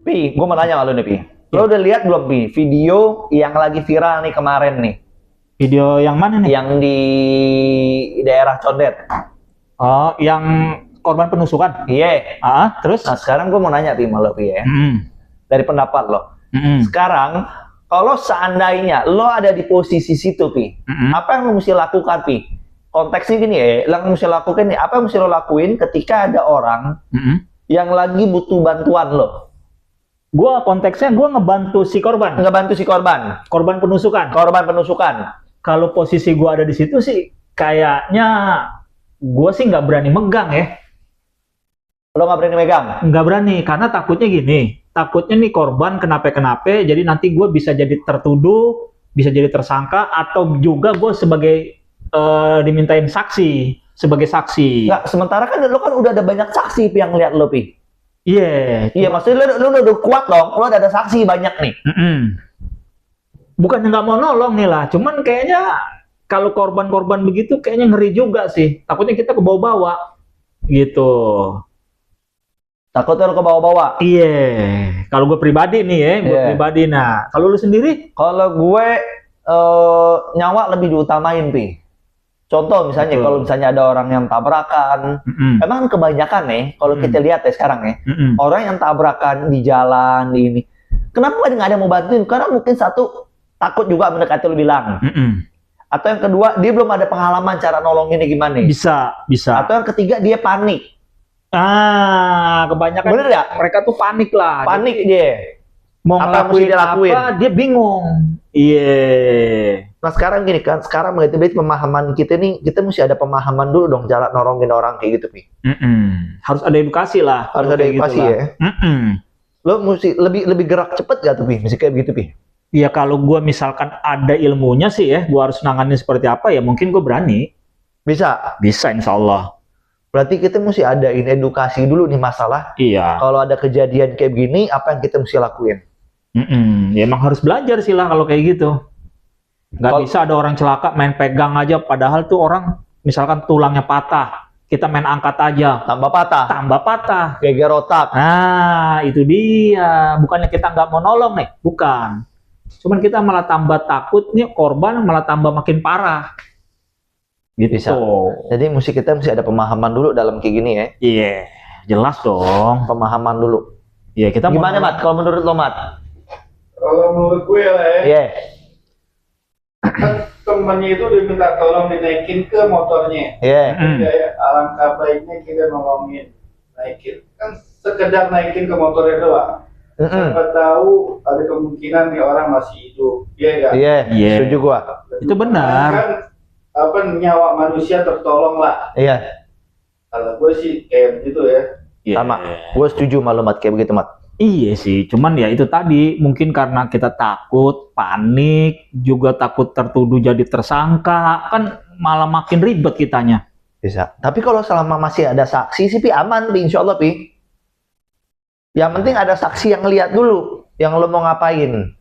Pi, gue mau nanya sama lu nih, Pi. Lo udah lihat belum, Pi, video yang lagi viral nih kemarin nih? Video yang mana nih? Yang di daerah Condet. Oh, yang korban penusukan. Iya. Terus? Nah, sekarang gue mau nanya, Pi, sama lo, Pi, ya. Dari pendapat lo. Mm-mm. Sekarang, kalau seandainya lo ada di posisi situ, Pi, apa yang lo mesti lakukan, Pi? Konteksnya gini ya, yang mesti lakukan nih, apa yang mesti lo lakuin ketika ada orang yang lagi butuh bantuan lo? Konteksnya gue ngebantu si korban. Ngebantu si korban. Korban penusukan. Korban penusukan. Kalau posisi gue ada di situ sih, kayaknya gue sih nggak berani megang ya. Lo nggak berani megang? Nggak berani, karena takutnya gini. Takutnya nih korban kenapa-kenapa, jadi nanti gue bisa jadi tertuduh, bisa jadi tersangka, atau juga gue sebagai dimintain saksi, sebagai saksi. Nggak, sementara kan lo kan udah ada banyak saksi Pi, yang lihat lo, Pi. Iya. Iya, maksudnya lo udah kuat dong, lo ada saksi banyak nih. Bukannya nggak mau nolong nih lah, cuman kayaknya kalau korban-korban begitu kayaknya ngeri juga sih. Takutnya kita ke bawah-bawah gitu. Takutnya lo ke bawah-bawah. Iya. Kalau gue pribadi nih ya, gue pribadi. Nah, kalau lu sendiri? Kalau gue nyawa lebih diutamain, Pi. Contoh misalnya, kalau misalnya ada orang yang tabrakan, emang kebanyakan nih, kalau kita lihat ya sekarang ya, orang yang tabrakan di jalan, di ini, kenapa nggak ada yang mau bantuin? Karena mungkin satu, takut juga mendekati lu bilang. Atau yang kedua, dia belum ada pengalaman cara nolonginnya gimana. Bisa. Atau yang ketiga, dia panik. Kebanyakan bener ya? Mereka tuh panik lah. Panik dia. Mau ngelakuin apa, dia bingung. Iya. Nah sekarang gini kan, sekarang berarti pemahaman kita nih, kita mesti ada pemahaman dulu dong cara nolongin orang kayak gitu, Pi. Harus ada edukasi lah. Harus ada edukasi gitu ya. Lo mesti lebih gerak cepet gak tuh, Pi? Mesti kayak begitu, Pi? Ya kalau gue misalkan ada ilmunya sih ya, gue harus nanganin seperti apa ya, mungkin gue berani. Bisa? Bisa, insya Allah. Berarti kita mesti adain edukasi dulu nih masalah. Iya. Kalau ada kejadian kayak begini, apa yang kita mesti lakuin? Ya emang harus belajar sih lah kalau kayak gitu. Nggak bisa ada orang celaka main pegang aja, padahal tuh orang misalkan tulangnya patah, kita main angkat aja. Tambah patah? Tambah patah. Geger otak. Nah, itu dia. Bukannya kita nggak mau nolong nih, bukan. Cuman kita malah tambah takut nih, korban malah tambah makin parah. Gitu. Bisa. Jadi kita mesti ada pemahaman dulu dalam kayak gini ya. Iya, jelas dong. Pemahaman dulu. Iya, kita gimana, Mat? Kalau menurut lo, Mat? Kalau menurut gue lah ya. Iya. Kan temennya itu diminta tolong dinaikin ke motornya. Iya. Ya, alangkah baiknya kita nolongin, naikin. Kan sekedar naikin ke motornya doang. Siapa tahu ada kemungkinan nih orang masih hidup. Iya kan? Iya. Setuju gua. Itu benar. Kan nyawa manusia tertolong lah. Iya. Kalau gue sih kayak begitu ya. Sama. Gue setuju maklumat kayak begitu, Mat. Iya sih, cuman ya itu tadi, mungkin karena kita takut, panik, juga takut tertuduh jadi tersangka, kan malah makin ribet kitanya. Bisa. Tapi kalau selama masih ada saksi sih, Pi, aman, Pi, insya Allah, Pi. Yang penting ada saksi yang lihat dulu, yang lo mau ngapain.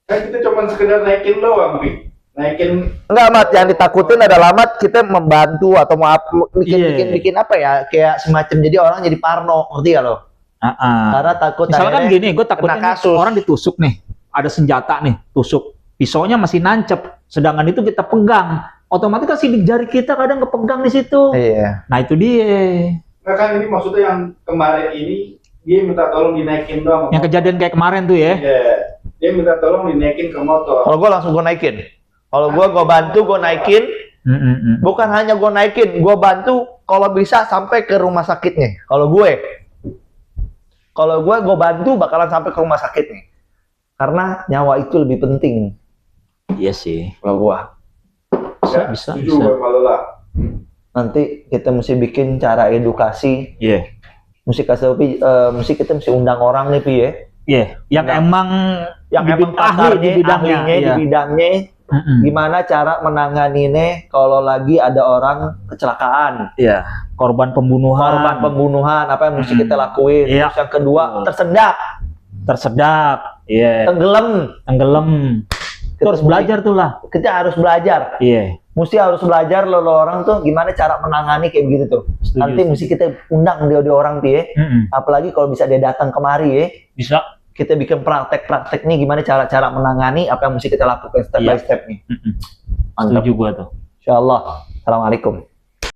Kan kita cuma sekedar naikin doang, Pi. Naikin. Enggak, Mat, yang ditakutin adalah, Mat, kita membantu atau mau bikin apa ya, kayak semacam jadi orang jadi parno, ngerti ya lo? Karena takut. Misalkan gini, gue takutnya orang ditusuk nih, ada senjata nih, tusuk, pisaunya masih nancep, sedangkan itu kita pegang, otomatis kan sidik jari kita kadang kepegang di situ. Iya. Nah itu dia. Nah kan ini maksudnya yang kemarin ini dia minta tolong dinaikin doang. Yang kejadian kayak kemarin tuh ya. Iya. Dia minta tolong dinaikin ke motor. Kalau gue langsung gue naikin. Kalau gue bantu, gue naikin. Bukan hanya gue naikin, gue bantu kalau bisa sampai ke rumah sakitnya. Kalau gue bantu bakalan sampai ke rumah sakit nih. Karena nyawa itu lebih penting. Iya sih. Kalau gue. Bisa. Nanti kita mesti bikin cara edukasi. Iya. Mesti kasih Pi, kita mesti undang orang nih, Pi, ya. Iya. Yang emang ahli di bidangnya. Gimana cara menanganinya kalau lagi ada orang kecelakaan? Iya. Korban pembunuhan, apa yang mesti kita lakuin? Iya. Terus yang kedua, tersedak, iya. Tenggelam. Kita harus belajar tuh lah. Kita harus belajar. Iya. mesti harus belajar lo orang tuh gimana cara menangani kayak begitu tuh. Setuju, Nanti mesti kita undang dia orang tuh ya. Apalagi kalau bisa dia datang kemari ya. Bisa. Kita bikin praktek-praktek nih gimana cara-cara menangani apa yang mesti kita lakukan step by step nih. Setuju gua tuh. Insyaallah. Assalamualaikum.